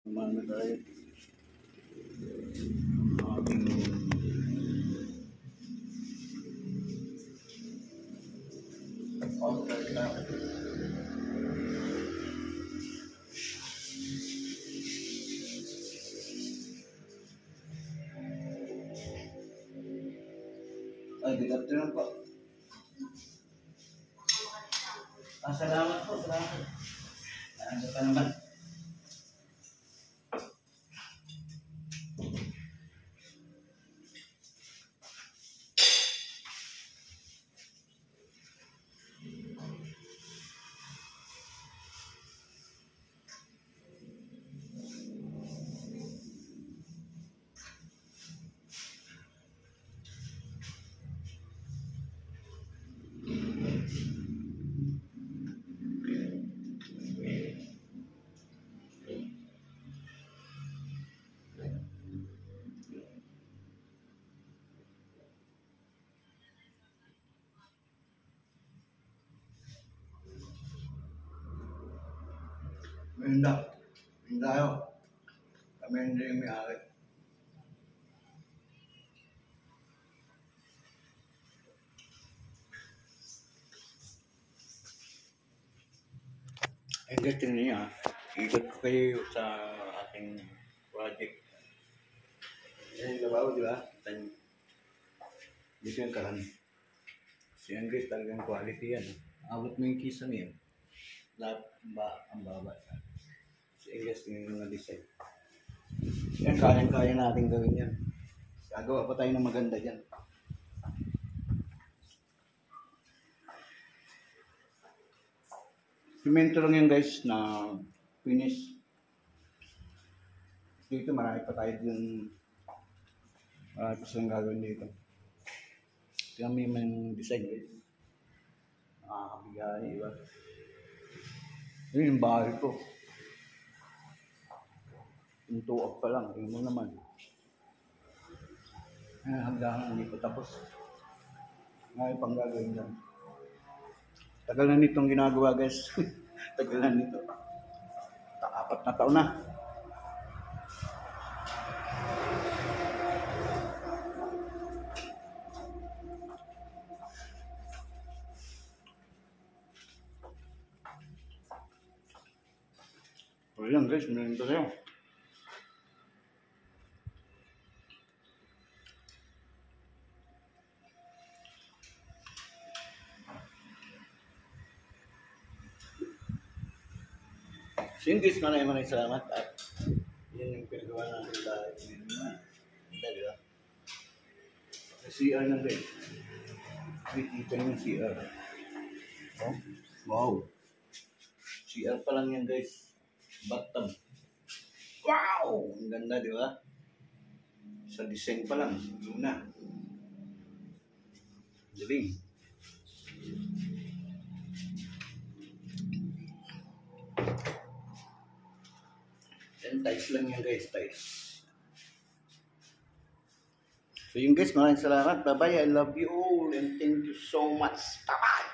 Umano tayo. Ating outside tayo. Ay, good afternoon po. Salamat po, salamat. Ano pa naman? Minda. Minda tayo. Kami hindi yung may-ari. Interesting niya. Ikot ko kayo sa ating project. Yan yung labaw, di ba? Dito yung karan. Si Andres talagang quality yan. Abot mo yung kisa niya. Lahat ang baba. Si Andres yung mga design. Yan, kaya natin gawin yan. Gagawa pa tayo ng maganda dyan. Simento lang yan guys na finish. Dito marami pa tayo yung marami pa silang gagawin dito. Kami may design guys. Nakakabigay, diba? Yun yung bahay ko. Yung tuwag pa lang, tingin mo naman. Hanggang hindi pa tapos. Ngayon pang gagawin lang. Tagal na nitong ginagawa guys. Tagal na nito. 4 na taon na. O yan guys, meron ito sa'yo. Singgis maraming salamat at yun yung pinagawa natin dahil di ba? CR na guys. Wait, ito yung CR. Oh, wow. CR pa lang yan guys. Bathtub. Wow! Ang ganda, di ba? Sa design pa lang. Luna. Galing. And tiles lang yan guys, tiles. So yun guys, maraming salamat. Bye-bye. I love you all and thank you so much. Bye-bye!